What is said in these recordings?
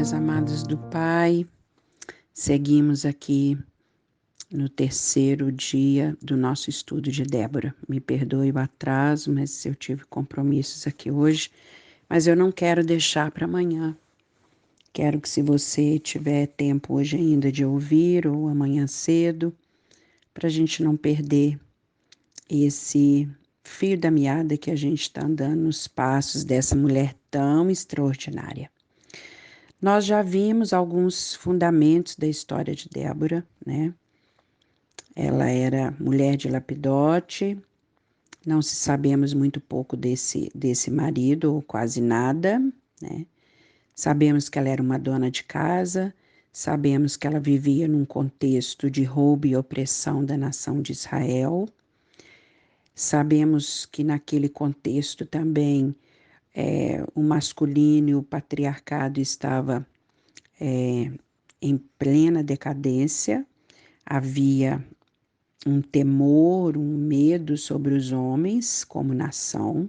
filhas amadas do Pai, seguimos aqui no terceiro dia do nosso estudo de Débora. Me perdoe o atraso, mas eu tive compromissos aqui hoje, mas eu não quero deixar para amanhã. Quero que, se você tiver tempo hoje ainda de ouvir ou amanhã cedo, para a gente não perder esse fio da meada que a gente está andando nos passos dessa mulher tão extraordinária. Nós já vimos alguns fundamentos da história de Débora, né? Ela era mulher de Lapidote, não se sabemos muito pouco desse marido, ou quase nada, né? Sabemos que ela era uma dona de casa, sabemos que ela vivia num contexto de roubo e opressão da nação de Israel, sabemos que naquele contexto também o masculino e o patriarcado estava em plena decadência, havia um temor, um medo sobre os homens como nação.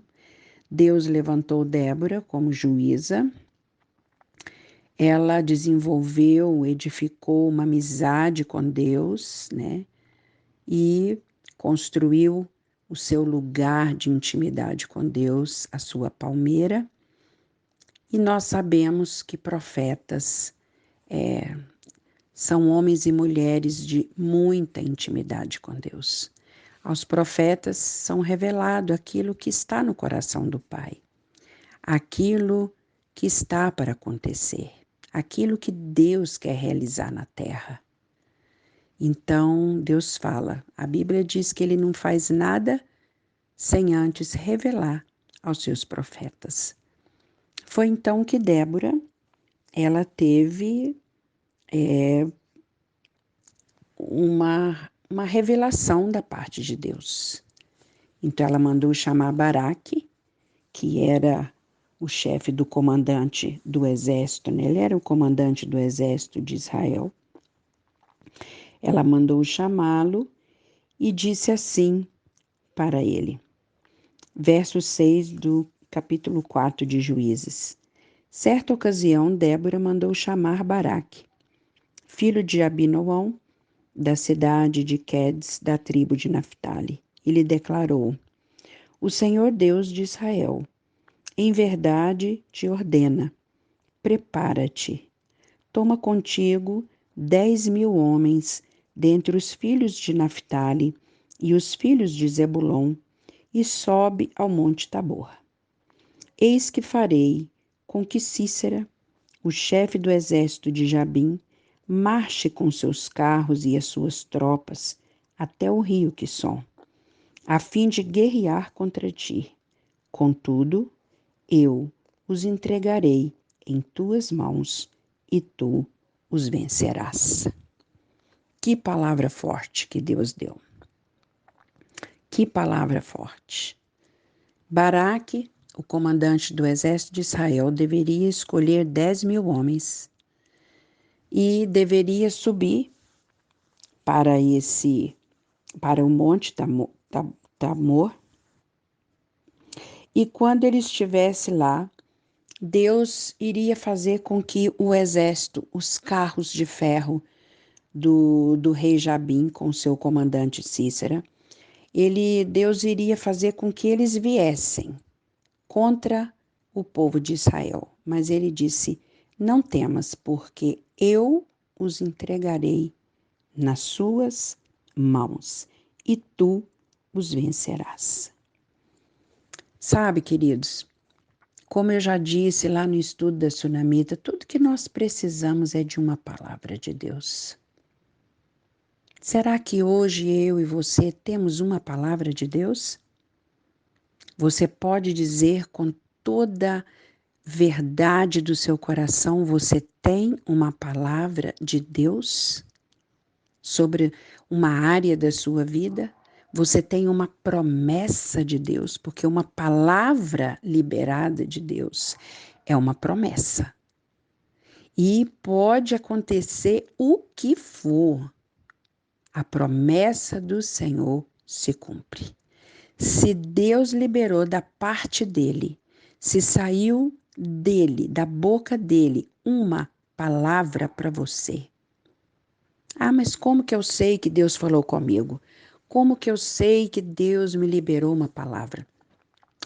Deus levantou Débora como juíza. Ela desenvolveu, edificou uma amizade com Deus, né? E construiu o seu lugar de intimidade com Deus, a sua palmeira. E nós sabemos que profetas são homens e mulheres de muita intimidade com Deus. Aos profetas são revelado aquilo que está no coração do Pai, aquilo que está para acontecer, aquilo que Deus quer realizar na terra. Então, Deus fala, a Bíblia diz que Ele não faz nada sem antes revelar aos seus profetas. Foi então que Débora, ela teve uma revelação da parte de Deus. Então ela mandou chamar Baraque, que era o chefe do comandante do exército, né? Ele era o comandante do exército de Israel. Ela mandou chamá-lo e disse assim para ele, verso 6 do capítulo 4 de Juízes. Certa ocasião, Débora mandou chamar Baraque, filho de Abinoão, da cidade de Quedes, da tribo de Naphtali, e lhe declarou: O Senhor Deus de Israel, em verdade te ordena, prepara-te, toma contigo 10.000 homens dentre os filhos de Naphtali e os filhos de Zebulon, e sobe ao monte Tabor. Eis que farei com que Sísera, o chefe do exército de Jabim, marche com seus carros e as suas tropas até o rio Quisson, a fim de guerrear contra ti. Contudo, eu os entregarei em tuas mãos e tu os vencerás. Que palavra forte que Deus deu. Que palavra forte. Baraque, o comandante do exército de Israel, deveria escolher 10.000 homens e deveria subir para o monte Tabor. E quando ele estivesse lá, Deus iria fazer com que o exército, os carros de ferro do rei Jabim, com seu comandante Sísera, Deus iria fazer com que eles viessem contra o povo de Israel. Mas ele disse, não temas, porque eu os entregarei nas suas mãos, e tu os vencerás. Sabe, queridos, como eu já disse lá no estudo da Sunamita, tudo que nós precisamos é de uma palavra de Deus. Será que hoje eu e você temos uma palavra de Deus? Você pode dizer com toda verdade do seu coração, você tem uma palavra de Deus sobre uma área da sua vida? Você tem uma promessa de Deus, porque uma palavra liberada de Deus é uma promessa. E pode acontecer o que for, a promessa do Senhor se cumpre. Se Deus liberou da parte dele, se saiu dele, da boca dele, uma palavra para você. Ah, mas como que eu sei que Deus falou comigo? Como que eu sei que Deus me liberou uma palavra?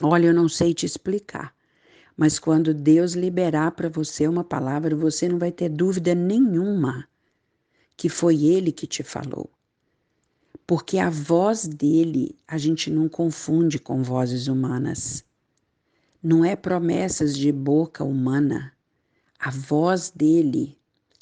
Olha, eu não sei te explicar, mas quando Deus liberar para você uma palavra, você não vai ter dúvida nenhuma que foi Ele que te falou. Porque a voz dele a gente não confunde com vozes humanas. Não é promessas de boca humana. A voz dele,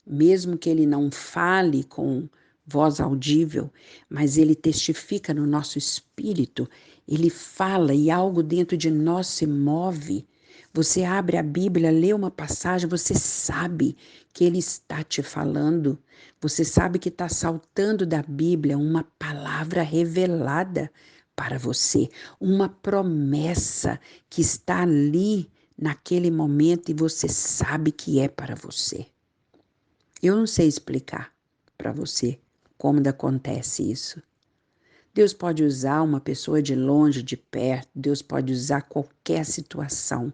mesmo que ele não fale com voz audível, mas ele testifica no nosso espírito, ele fala e algo dentro de nós se move. Você abre a Bíblia, lê uma passagem, você sabe que ele está te falando. Você sabe que está saltando da Bíblia uma palavra revelada para você, uma promessa que está ali naquele momento e você sabe que é para você. Eu não sei explicar para você como acontece isso. Deus pode usar uma pessoa de longe, de perto, Deus pode usar qualquer situação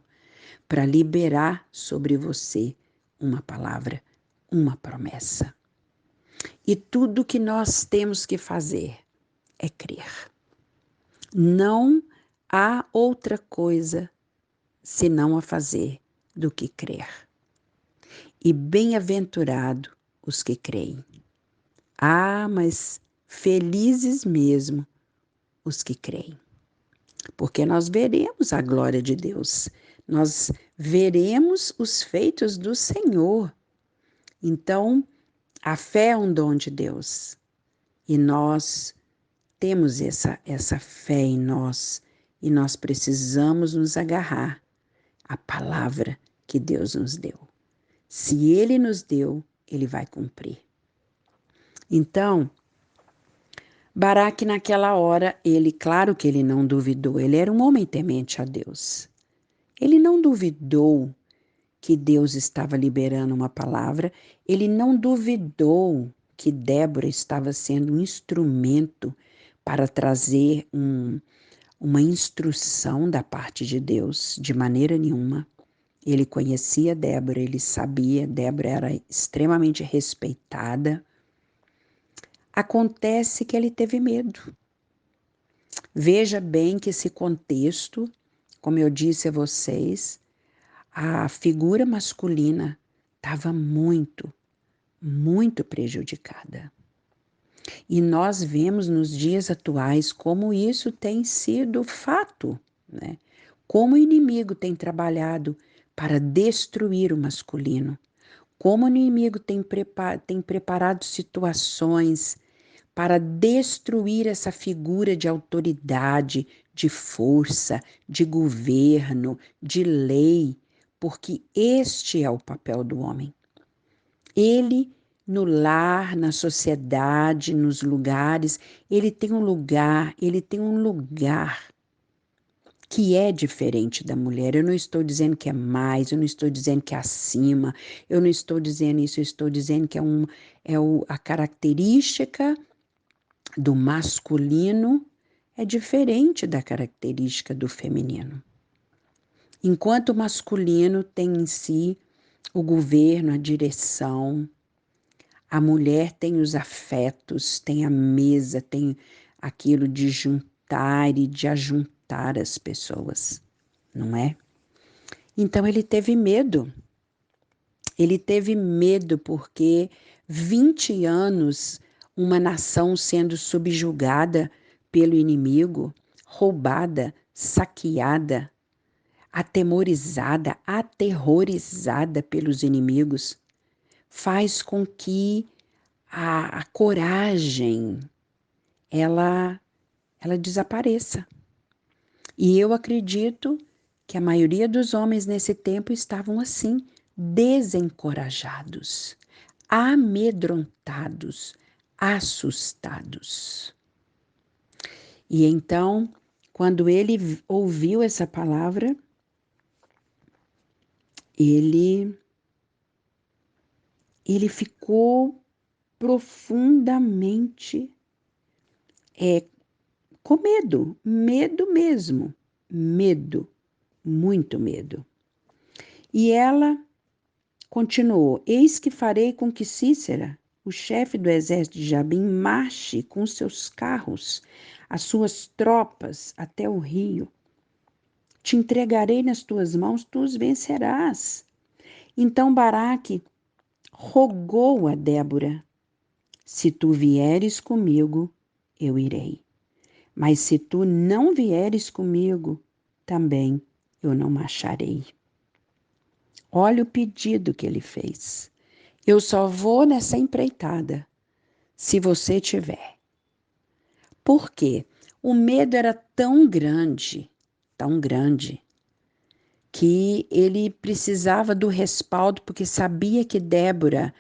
para liberar sobre você uma palavra, uma promessa. E tudo que nós temos que fazer é crer. Não há outra coisa senão a fazer do que crer. E bem-aventurado os que creem. Ah, mas felizes mesmo os que creem. Porque nós veremos a glória de Deus. Nós veremos os feitos do Senhor. Então, a fé é um dom de Deus. E nós temos essa fé em nós. E nós precisamos nos agarrar à palavra que Deus nos deu. Se Ele nos deu, Ele vai cumprir. Então, Baraque naquela hora, claro que ele não duvidou, ele era um homem temente a Deus. Ele não duvidou que Deus estava liberando uma palavra, ele não duvidou que Débora estava sendo um instrumento para trazer uma instrução da parte de Deus, de maneira nenhuma. Ele conhecia Débora, ele sabia, Débora era extremamente respeitada. Acontece que ele teve medo. Veja bem que esse contexto, como eu disse a vocês, a figura masculina estava muito, muito prejudicada. E nós vemos nos dias atuais como isso tem sido fato, né? Como o inimigo tem trabalhado para destruir o masculino, como o inimigo tem preparado situações para destruir essa figura de autoridade, de força, de governo, de lei, porque este é o papel do homem. Ele, no lar, na sociedade, nos lugares, ele tem um lugar que é diferente da mulher. Eu não estou dizendo que é mais, eu não estou dizendo que é acima, eu não estou dizendo isso, eu estou dizendo que a característica do masculino é diferente da característica do feminino. Enquanto o masculino tem em si o governo, a direção, a mulher tem os afetos, tem a mesa, tem aquilo de juntar e de ajuntar as pessoas, não é? Então ele teve medo. Ele teve medo porque 20 anos uma nação sendo subjugada pelo inimigo, roubada, saqueada, aterrorizada pelos inimigos, faz com que a coragem ela desapareça. E eu acredito que a maioria dos homens nesse tempo estavam assim, desencorajados, amedrontados, assustados. E então, quando ele ouviu essa palavra, ele ficou profundamente com medo mesmo, medo, muito medo. E ela Continuou: Eis que farei com que Cícera, o chefe do exército de Jabim, marche com seus carros, as suas tropas até o rio. Te entregarei nas tuas mãos, tu os vencerás. Então Baraque rogou a Débora: Se tu vieres comigo, eu irei. Mas se tu não vieres comigo, também eu não marcharei. Olha o pedido que ele fez. Eu só vou nessa empreitada se você tiver. Por quê? O medo era tão grande, que ele precisava do respaldo, porque sabia que Débora,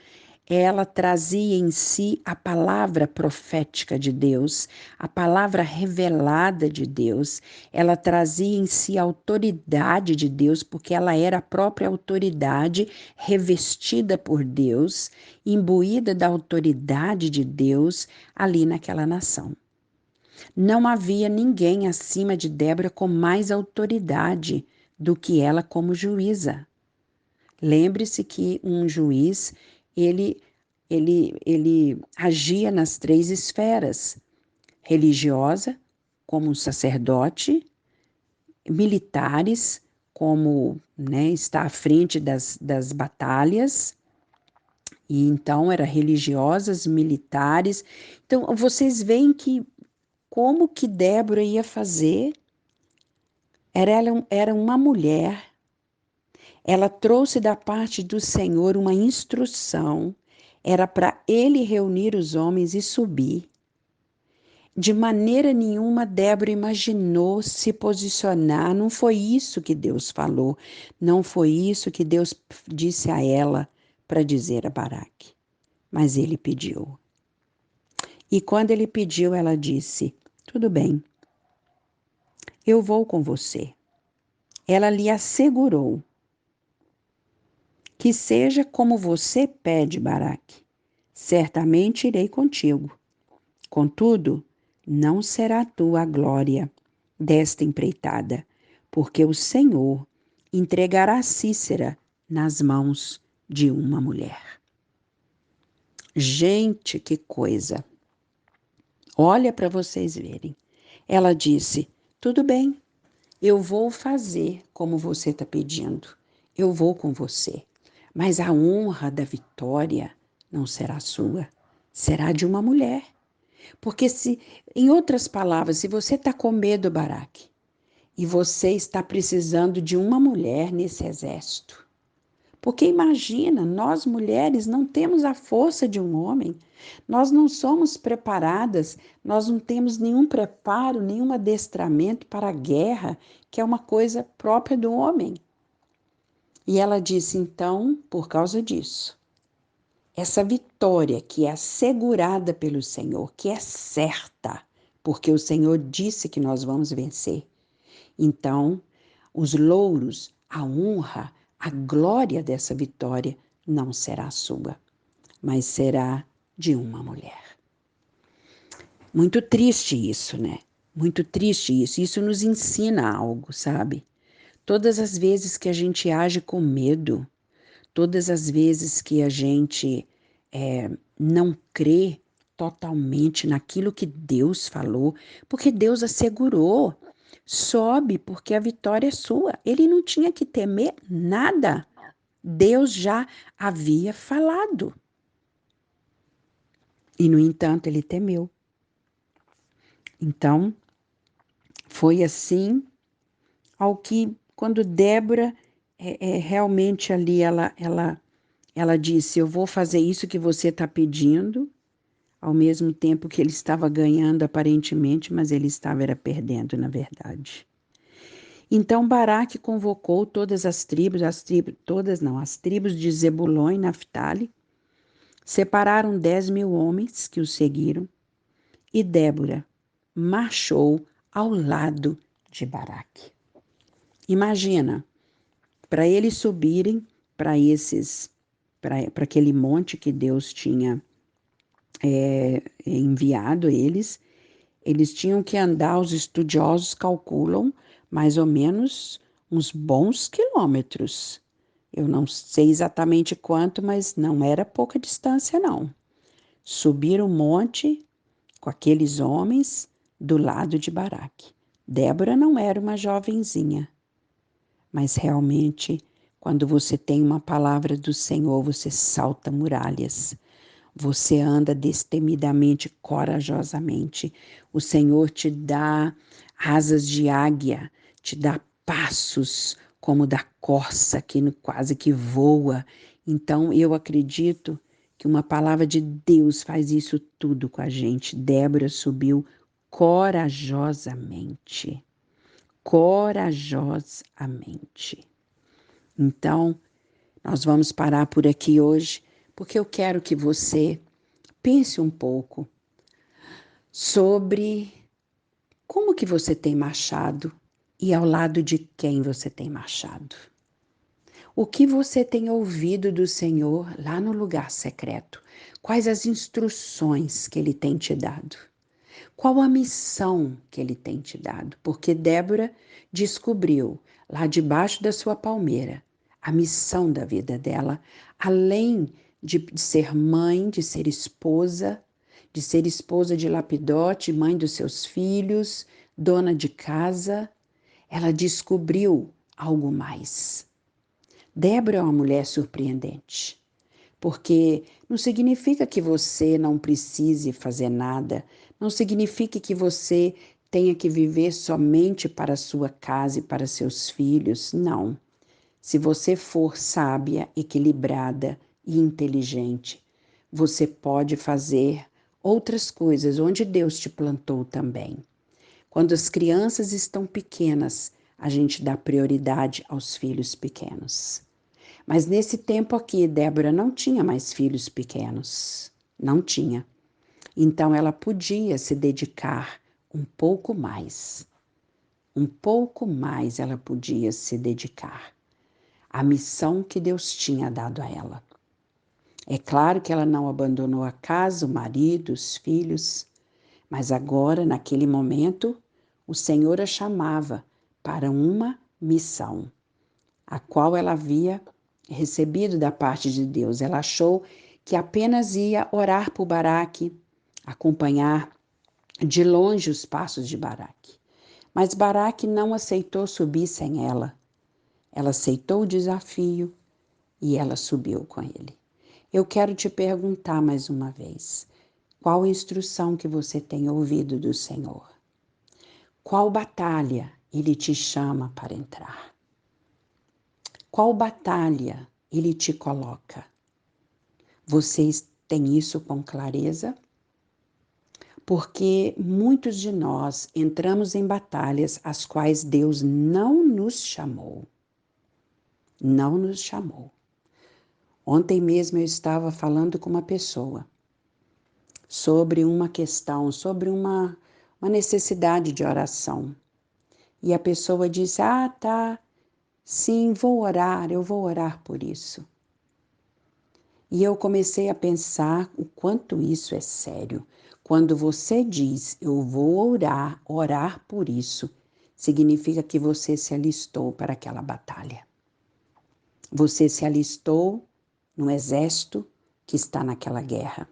ela trazia em si a palavra profética de Deus, a palavra revelada de Deus, ela trazia em si a autoridade de Deus, porque ela era a própria autoridade revestida por Deus, imbuída da autoridade de Deus ali naquela nação. Não havia ninguém acima de Débora com mais autoridade do que ela como juíza. Lembre-se que um juiz, ele agia nas 3 esferas: religiosa, como um sacerdote, militares, como, né, está à frente das batalhas, e então era religiosas, militares. Então, vocês veem que como que Débora ia fazer? Era uma mulher. Ela trouxe da parte do Senhor uma instrução. Era para ele reunir os homens e subir. De maneira nenhuma Débora imaginou se posicionar. Não foi isso que Deus falou. Não foi isso que Deus disse a ela para dizer a Baraque. Mas ele pediu. E quando ele pediu, ela disse: Tudo bem, eu vou com você. Ela lhe assegurou: Que seja como você pede, Baraque. Certamente irei contigo. Contudo, não será tua a glória desta empreitada, porque o Senhor entregará Cícera nas mãos de uma mulher. Gente, que coisa! Olha para vocês verem. Ela disse: Tudo bem, eu vou fazer como você está pedindo. Eu vou com você. Mas a honra da vitória não será sua, será de uma mulher. Porque em outras palavras, se você está com medo, Baraque, e você está precisando de uma mulher nesse exército, porque imagina, nós mulheres não temos a força de um homem, nós não somos preparadas, nós não temos nenhum preparo, nenhum adestramento para a guerra, que é uma coisa própria do homem. E ela disse, então, por causa disso, essa vitória que é assegurada pelo Senhor, que é certa, porque o Senhor disse que nós vamos vencer. Então, os louros, a honra, a glória dessa vitória não será sua, mas será de uma mulher. Muito triste isso, né? Muito triste isso. Isso nos ensina algo, sabe? Todas as vezes que a gente age com medo, todas as vezes que a gente não crê totalmente naquilo que Deus falou, porque Deus assegurou, sobe porque a vitória é sua. Ele não tinha que temer nada. Deus já havia falado. E, no entanto, ele temeu. Então, foi assim ao que, quando Débora realmente ali, ela disse, eu vou fazer isso que você está pedindo, ao mesmo tempo que ele estava ganhando aparentemente, mas ele estava era perdendo, na verdade. Então Baraque convocou todas as tribos de Zebulon e Naftali, separaram 10.000 homens que o seguiram, e Débora marchou ao lado de Baraque. Imagina, para eles subirem para aquele monte que Deus tinha enviado eles tinham que andar, os estudiosos calculam, mais ou menos uns bons quilômetros, Eu não sei exatamente quanto, mas não era pouca distância, não. Subiram o monte com aqueles homens do lado de Baraque. Débora não era uma jovenzinha, mas realmente, quando você tem uma palavra do Senhor, você salta muralhas. Você anda destemidamente, corajosamente. O Senhor te dá asas de águia, te dá passos como da corça que quase que voa. Então, eu acredito que uma palavra de Deus faz isso tudo com a gente. Débora subiu corajosamente. Corajosamente. Então, nós vamos parar por aqui hoje, porque eu quero que você pense um pouco sobre como que você tem marchado e ao lado de quem você tem marchado. O que você tem ouvido do Senhor lá no lugar secreto? Quais as instruções que Ele tem te dado? Qual a missão que Ele tem te dado? Porque Débora descobriu lá debaixo da sua palmeira a missão da vida dela, além de ser mãe, de ser esposa de Lapidote, mãe dos seus filhos, dona de casa, ela descobriu algo mais. Débora é uma mulher surpreendente, porque não significa que você não precise fazer nada, não significa que você tenha que viver somente para a sua casa e para seus filhos, não. Se você for sábia, equilibrada e inteligente, você pode fazer outras coisas onde Deus te plantou também. Quando as crianças estão pequenas, a gente dá prioridade aos filhos pequenos. Mas nesse tempo aqui, Débora não tinha mais filhos pequenos. Não tinha. Então ela podia se dedicar um pouco mais. Um pouco mais ela podia se dedicar à missão que Deus tinha dado a ela. É claro que ela não abandonou a casa, o marido, os filhos, mas agora, naquele momento, o Senhor a chamava para uma missão, a qual ela havia recebido da parte de Deus. Ela achou que apenas ia orar por Baraque, acompanhar de longe os passos de Baraque. Mas Baraque não aceitou subir sem ela. Ela aceitou o desafio e ela subiu com ele. Eu quero te perguntar mais uma vez, qual instrução que você tem ouvido do Senhor? Qual batalha Ele te chama para entrar? Qual batalha Ele te coloca? Vocês têm isso com clareza? Porque muitos de nós entramos em batalhas às quais Deus não nos chamou. Não nos chamou. Ontem mesmo eu estava falando com uma pessoa sobre uma questão, sobre uma necessidade de oração. E a pessoa disse: "Ah, tá, sim, eu vou orar por isso." E eu comecei a pensar o quanto isso é sério. Quando você diz, "eu vou orar por isso", significa que você se alistou para aquela batalha. Você se alistou no exército que está naquela guerra.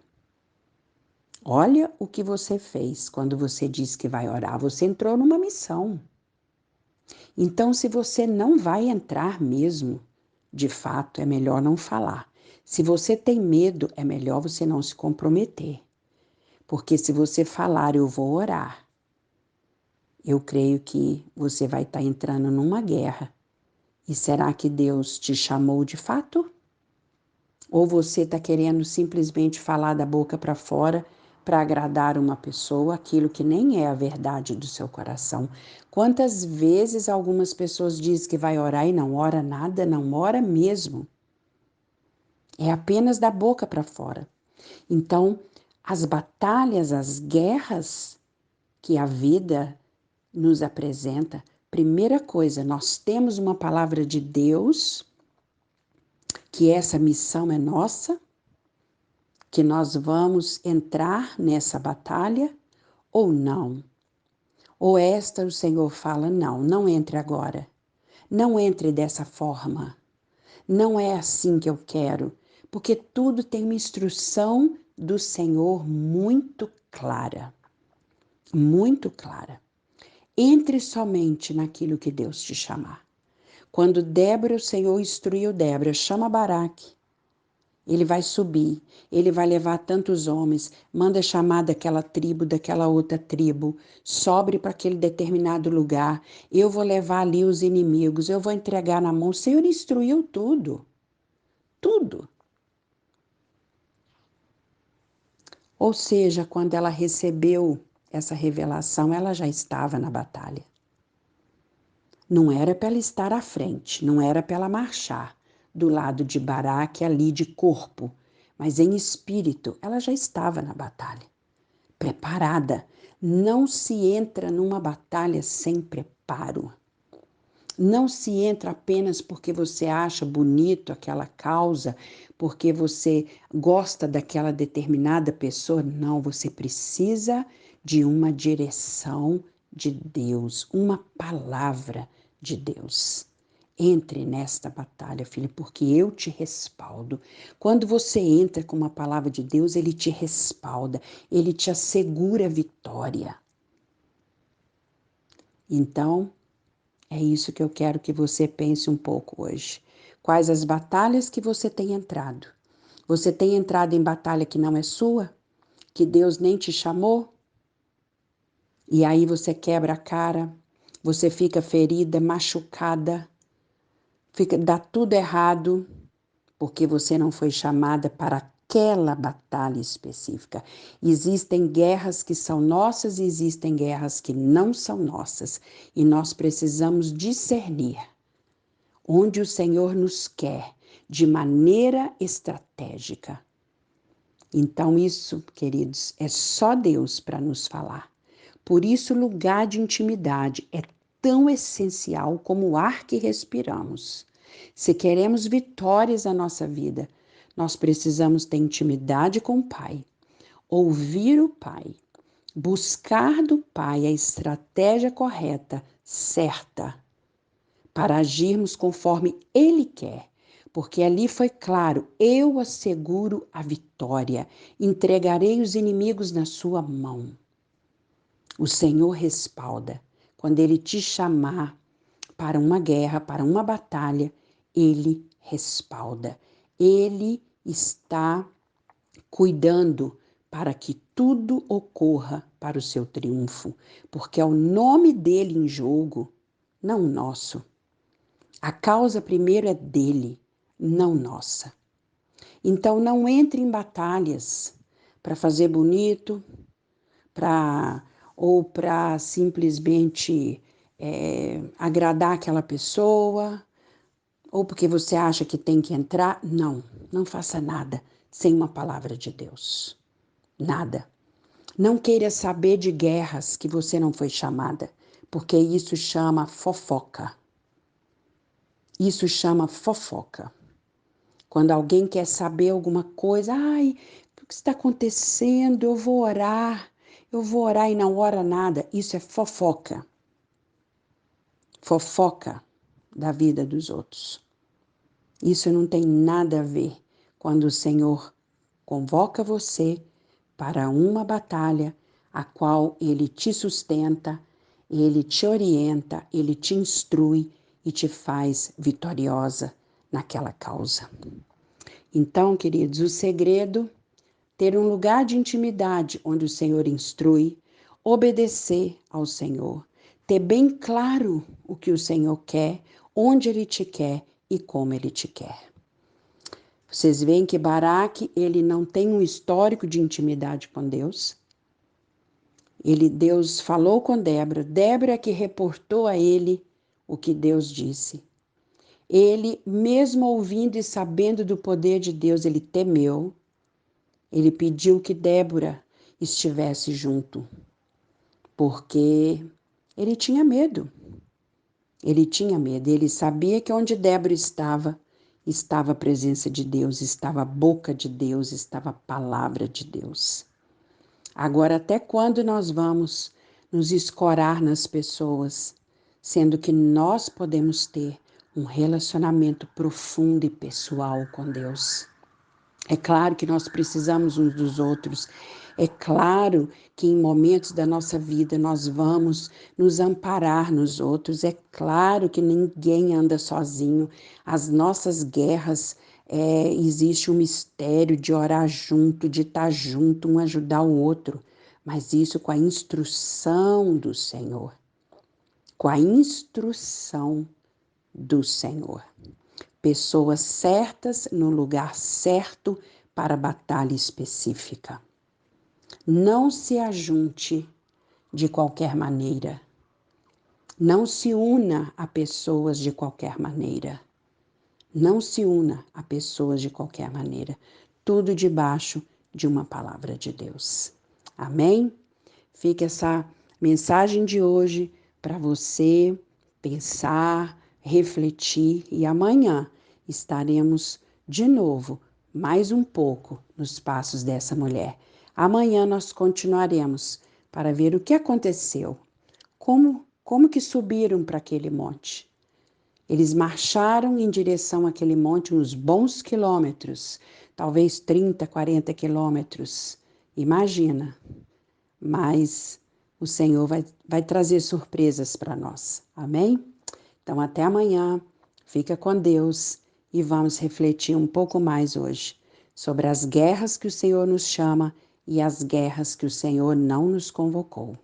Olha o que você fez quando você disse que vai orar. Você entrou numa missão. Então, se você não vai entrar mesmo, de fato, é melhor não falar. Se você tem medo, é melhor você não se comprometer. Porque se você falar, "eu vou orar", eu creio que você vai estar entrando numa guerra. E será que Deus te chamou de fato? Ou você está querendo simplesmente falar da boca para fora para agradar uma pessoa, aquilo que nem é a verdade do seu coração? Quantas vezes algumas pessoas dizem que vai orar e não ora nada, não ora mesmo. É apenas da boca para fora. Então, as batalhas, as guerras que a vida nos apresenta, primeira coisa, nós temos uma palavra de Deus, que essa missão é nossa, que nós vamos entrar nessa batalha ou não. Ou esta o Senhor fala, não entre agora. Não entre dessa forma. Não é assim que eu quero, porque tudo tem uma instrução do Senhor muito clara, muito clara. Entre somente naquilo que Deus te chamar. Quando Débora, o Senhor instruiu Débora, chama Baraque. Ele vai subir, ele vai levar tantos homens, manda chamar daquela tribo, daquela outra tribo, sobre para aquele determinado lugar. Eu vou levar ali os inimigos, eu vou entregar na mão. O Senhor instruiu tudo, tudo. Ou seja, quando ela recebeu essa revelação, ela já estava na batalha. Não era para ela estar à frente, não era para ela marchar do lado de Baraque ali de corpo, mas em espírito ela já estava na batalha, preparada. Não se entra numa batalha sem preparo. Não se entra apenas porque você acha bonito aquela causa, porque você gosta daquela determinada pessoa. Não, você precisa de uma direção de Deus, uma palavra de Deus. Entre nesta batalha, filho, porque eu te respaldo. Quando você entra com uma palavra de Deus, ele te respalda, ele te assegura a vitória. Então, é isso que eu quero que você pense um pouco hoje. Quais as batalhas que você tem entrado? Você tem entrado em batalha que não é sua? Que Deus nem te chamou? E aí você quebra a cara, você fica ferida, machucada, dá tudo errado, porque você não foi chamada para aquela batalha específica. Existem guerras que são nossas e existem guerras que não são nossas. E nós precisamos discernir onde o Senhor nos quer, de maneira estratégica. Então, isso, queridos, é só Deus para nos falar. Por isso, o lugar de intimidade é tão essencial como o ar que respiramos. Se queremos vitórias na nossa vida, nós precisamos ter intimidade com o Pai, ouvir o Pai, buscar do Pai a estratégia correta, certa, para agirmos conforme Ele quer, porque ali foi claro: eu asseguro a vitória, entregarei os inimigos na sua mão. O Senhor respalda. Quando Ele te chamar para uma guerra, para uma batalha, Ele respalda. Ele está cuidando para que tudo ocorra para o seu triunfo, porque é o nome dele em jogo, não o nosso. A causa primeiro é dele, não nossa. Então não entre em batalhas para fazer bonito, ou para simplesmente agradar aquela pessoa, ou porque você acha que tem que entrar. Não, não faça nada sem uma palavra de Deus. Nada. Não queira saber de guerras que você não foi chamada, porque isso chama fofoca. Isso chama fofoca. Quando alguém quer saber alguma coisa, ai, o que está acontecendo? Eu vou orar e não ora nada. Isso é fofoca. Fofoca da vida dos outros. Isso não tem nada a ver quando o Senhor convoca você para uma batalha a qual Ele te sustenta, Ele te orienta, Ele te instrui e te faz vitoriosa naquela causa. Então, queridos, o segredo, ter um lugar de intimidade onde o Senhor instrui, obedecer ao Senhor, ter bem claro o que o Senhor quer, onde Ele te quer e como Ele te quer. Vocês veem que Baraque, ele não tem um histórico de intimidade com Deus. Deus falou com Débora, Débora que reportou a ele o que Deus disse. Ele, mesmo ouvindo e sabendo do poder de Deus, ele temeu. Ele pediu que Débora estivesse junto, porque ele tinha medo. Ele tinha medo, ele sabia que onde Débora estava a presença de Deus, estava a boca de Deus, estava a palavra de Deus. Agora, até quando nós vamos nos escorar nas pessoas, sendo que nós podemos ter um relacionamento profundo e pessoal com Deus. É claro que nós precisamos uns dos outros. É claro que em momentos da nossa vida nós vamos nos amparar nos outros. É claro que ninguém anda sozinho. As nossas guerras, existe um mistério de orar junto, de estar junto, um ajudar o outro. Mas isso com a instrução do Senhor. Com a instrução do Senhor. Pessoas certas no lugar certo para a batalha específica. Não se ajunte de qualquer maneira. Não se una a pessoas de qualquer maneira. Não se una a pessoas de qualquer maneira. Tudo debaixo de uma palavra de Deus. Amém? Fica essa mensagem de hoje para você pensar, refletir e amanhã estaremos de novo, mais um pouco, nos passos dessa mulher. Amanhã nós continuaremos para ver o que aconteceu, como que subiram para aquele monte. Eles marcharam em direção àquele monte uns bons quilômetros, talvez 30, 40 quilômetros. Imagina, mas o Senhor vai trazer surpresas para nós. Amém? Então, até amanhã. Fica com Deus e vamos refletir um pouco mais hoje sobre as guerras que o Senhor nos chama e as guerras que o Senhor não nos convocou.